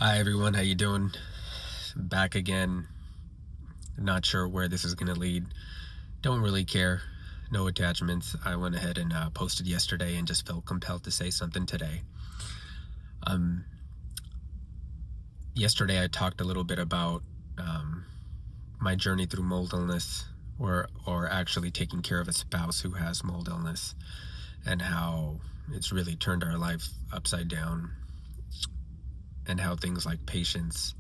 Hi everyone, how you doing? Back again. Not sure where this is going to lead. Don't really care. No attachments. I went ahead and posted yesterday and just felt compelled to say something today. Yesterday I talked a little bit about my journey through mold illness, or actually taking care of a spouse who has mold illness, and how it's really turned our life upside down, and how things like patience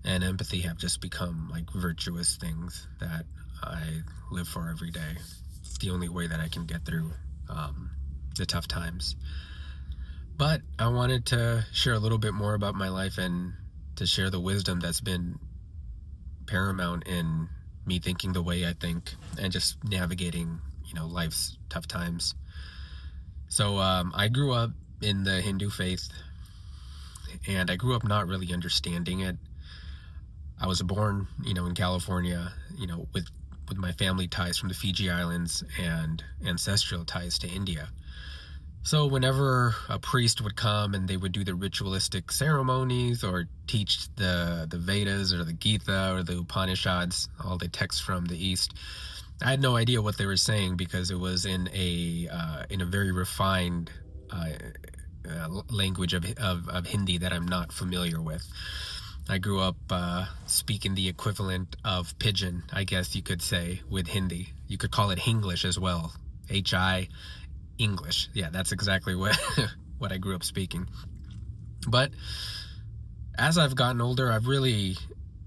and empathy have just become like virtuous things that I live for every day. It's the only way that I can get through the tough times. But I wanted to share a little bit more about my life and to share the wisdom that's been paramount in me thinking the way I think and just navigating, life's tough times. So I grew up in the Hindu faith, and I grew up not really understanding it. I was born, in California, with my family ties from the Fiji Islands and ancestral ties to India. So whenever a priest would come and they would do the ritualistic ceremonies or teach the Vedas or the Gita or the Upanishads, all the texts from the East, I had no idea what they were saying because it was in a very refined language of Hindi that I'm not familiar with. I grew up speaking the equivalent of pidgin, I guess you could say, with Hindi. You could call it Hinglish as well. H-I English. Yeah, that's exactly what what I grew up speaking. But as I've gotten older, I've really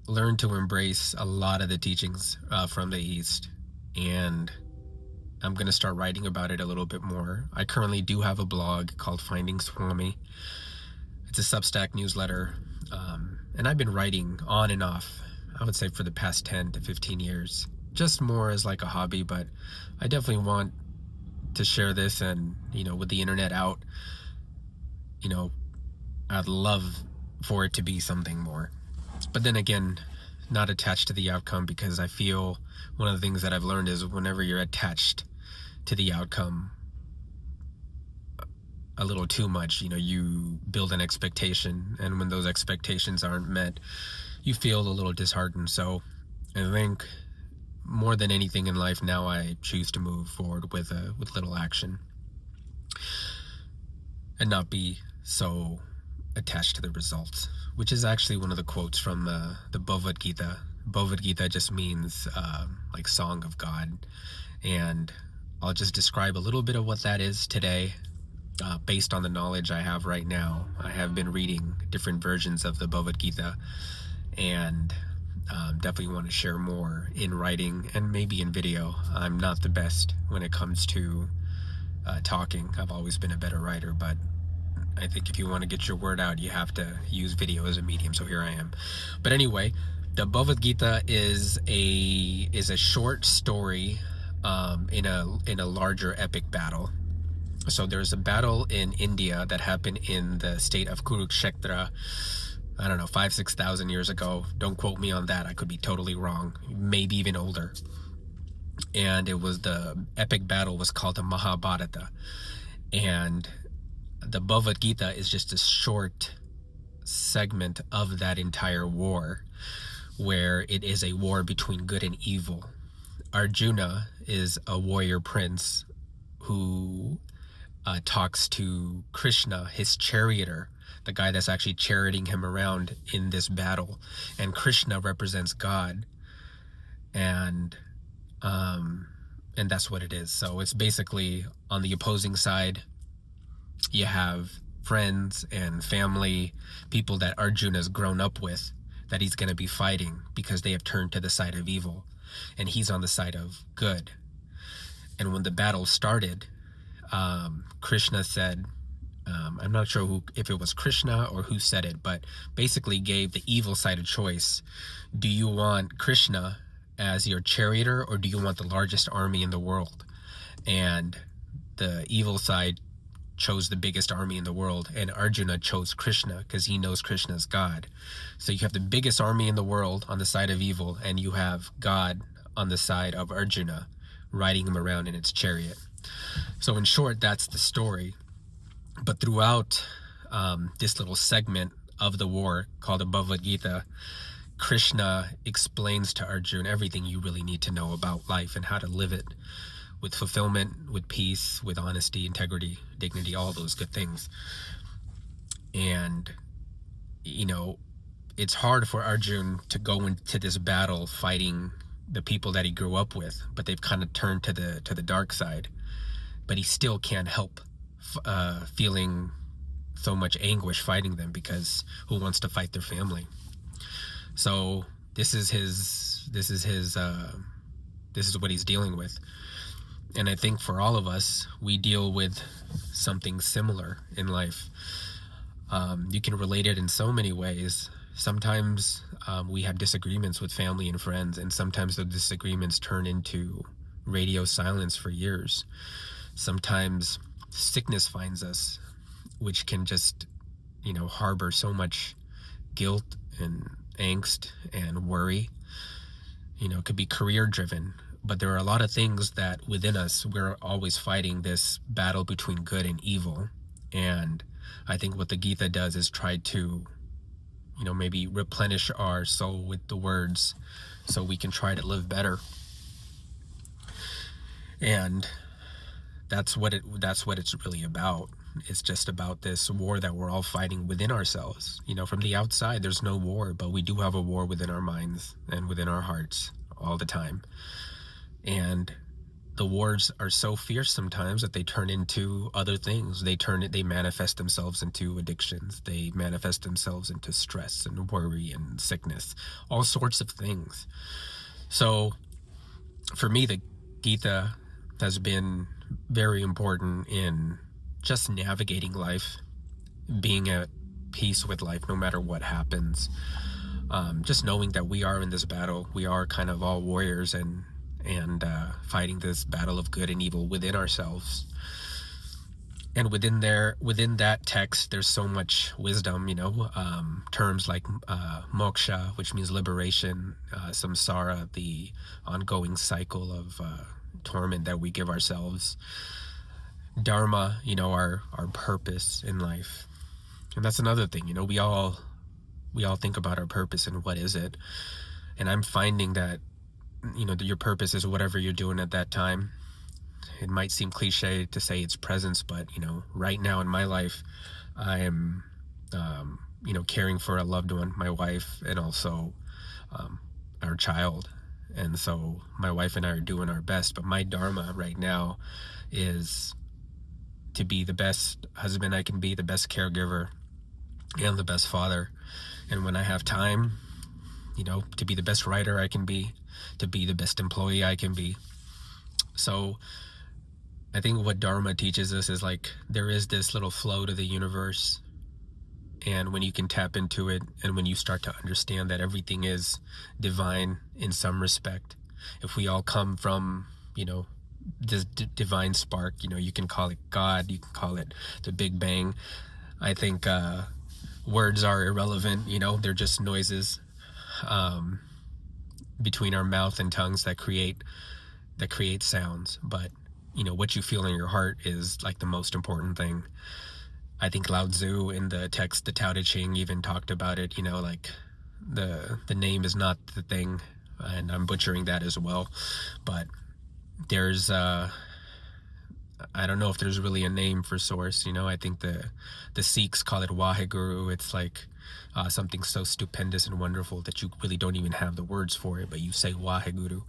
learned to embrace a lot of the teachings from the East, and I'm going to start writing about it a little bit more. I currently do have a blog called Finding Swami. It's a Substack newsletter, and I've been writing on and off, I would say, for the past 10 to 15 years, just more as like a hobby. But I definitely want to share this, and with the internet out, I'd love for it to be something more. But then again, not attached to the outcome, because I feel one of the things that I've learned is whenever you're attached to the outcome a little too much, you build an expectation, and when those expectations aren't met, you feel a little disheartened. So I think more than anything in life now, I choose to move forward with little action and not be so attached to the results, which is actually one of the quotes from the Bhagavad Gita. Bhagavad Gita just means like song of God, and I'll just describe a little bit of what that is today. Based on the knowledge I have right now. I have been reading different versions of the Bhagavad Gita, and definitely want to share more in writing and maybe in video. I'm not the best when it comes to talking. I've always been a better writer, but I think if you want to get your word out, you have to use video as a medium. So here I am. But anyway, the Bhagavad Gita is a short story in a larger epic battle. So there's a battle in India that happened in the state of Kurukshetra, I don't know, 5,000-6,000 years ago. Don't quote me on that. I could be totally wrong. Maybe even older. And the epic battle was called the Mahabharata. And the Bhagavad Gita is just a short segment of that entire war, where it is a war between good and evil. Arjuna is a warrior prince who talks to Krishna, his charioteer, the guy that's actually charioting him around in this battle. And Krishna represents God, and that's what it is. So it's basically, on the opposing side, you have friends and family, people that Arjuna's grown up with, that he's going to be fighting because they have turned to the side of evil, and he's on the side of good. And when the battle started, Krishna said, I'm not sure if it was Krishna or who said it, but basically gave the evil side a choice. Do you want Krishna as your charioteer, or do you want the largest army in the world? And the evil side chose the biggest army in the world, and Arjuna chose Krishna because he knows Krishna is God. So you have the biggest army in the world on the side of evil, and you have God on the side of Arjuna, riding him around in its chariot. So in short, that's the story. But throughout this little segment of the war, called the Bhagavad Gita, Krishna explains to Arjuna everything you really need to know about life and how to live it with fulfillment, with peace, with honesty, integrity, dignity, all those good things. And, it's hard for Arjuna to go into this battle fighting the people that he grew up with, but they've kind of turned to the dark side. But he still can't help feeling so much anguish fighting them, because who wants to fight their family? So this is what he's dealing with. And I think for all of us, we deal with something similar in life. You can relate it in so many ways. Sometimes we have disagreements with family and friends, and sometimes the disagreements turn into radio silence for years. Sometimes sickness finds us, which can just, harbor so much guilt and angst and worry. It could be career driven, but there are a lot of things that within us, we're always fighting this battle between good and evil. And I think what the Gita does is try to, maybe replenish our soul with the words so we can try to live better. And that's what it's really about. It's just about this war that we're all fighting within ourselves. From the outside, there's no war, but we do have a war within our minds and within our hearts all the time. And the wars are so fierce sometimes that they turn into other things. They manifest themselves into addictions. They manifest themselves into stress and worry and sickness, all sorts of things. So for me, the Gita has been very important in just navigating life, being at peace with life no matter what happens. Just knowing that we are in this battle, we are kind of all warriors and fighting this battle of good and evil within ourselves. And within that text, there's so much wisdom, terms like moksha, which means liberation, samsara, the ongoing cycle of torment that we give ourselves, dharma, our purpose in life. And that's another thing, we all think about our purpose and what is it. And I'm finding that your purpose is whatever you're doing at that time. It might seem cliche to say it's presence, but right now in my life, I am caring for a loved one, my wife, and also our child. And so my wife and I are doing our best, but my dharma right now is to be the best husband I can be, the best caregiver, and the best father. And when I have time, to be the best writer I can be, to be the best employee I can be. So I think what Dharma teaches us is there is this little flow to the universe. And when you can tap into it, and when you start to understand that everything is divine in some respect, if we all come from, this divine spark, you can call it God, you can call it the Big Bang. I think words are irrelevant, they're just noises between our mouth and tongues that create sounds. But what you feel in your heart is the most important thing. I think Lao Tzu in the text, the Tao Te Ching, even talked about it, the name is not the thing, and I'm butchering that as well. But there's I don't know if there's really a name for source. I think the Sikhs call it Waheguru. It's something so stupendous and wonderful that you really don't even have the words for it, but you say Waheguru.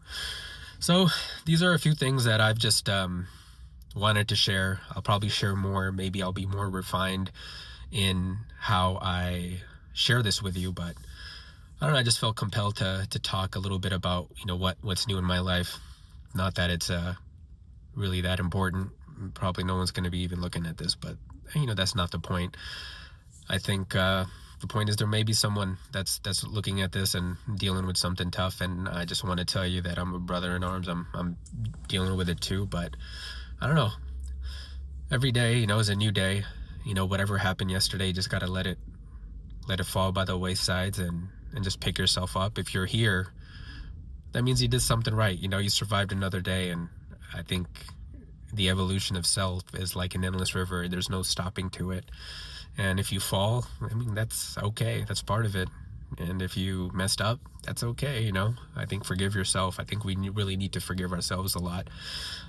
So these are a few things that I've just wanted to share. I'll probably share more. Maybe I'll be more refined in how I share this with you, but I don't know. I just felt compelled to talk a little bit about what's new in my life. Not that it's really that important. Probably no one's going to be even looking at this, but that's not the point. I think the point is there may be someone that's looking at this and dealing with something tough, and I just want to tell you that I'm a brother in arms. I'm dealing with it too, but I don't know. Every day, is a new day. Whatever happened yesterday, you just got to let it fall by the waysides and just pick yourself up. If you're here, that means you did something right. You survived another day, and I think the evolution of self is like an endless river. There's no stopping to it. And if you fall, I mean, that's okay. That's part of it. And if you messed up, that's okay, you know. I think forgive yourself. I think we really need to forgive ourselves a lot.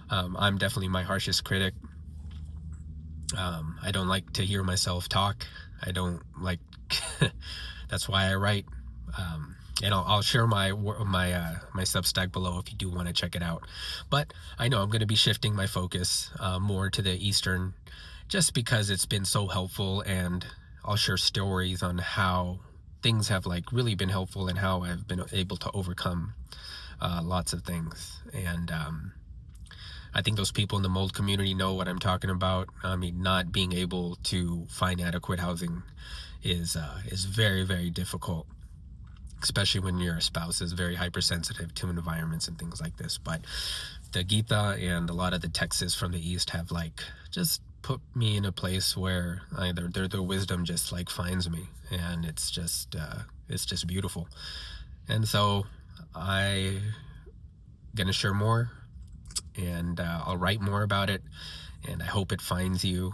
I'm definitely my harshest critic. I don't like to hear myself talk. I don't like. That's why I write. And I'll share my Substack below if you do want to check it out. But I know I'm going to be shifting my focus more to the Eastern, just because it's been so helpful, and I'll share stories on how things have like really been helpful and how I've been able to overcome lots of things. And I think those people in the mold community know what I'm talking about. I mean, not being able to find adequate housing is very, very difficult, especially when your spouse is very hypersensitive to environments and things like this. But the Gita and a lot of the texts from the East have like just put me in a place where their wisdom just like finds me, and it's just beautiful. And so I gonna share more, and I'll write more about it, and I hope it finds you.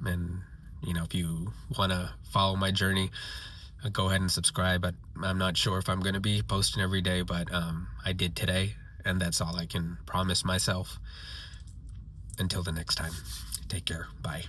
And you know, if you want to follow my journey, go ahead and subscribe. But I'm not sure if I'm going to be posting every day, but I did today, and that's all I can promise myself. Until the next time, take care. Bye.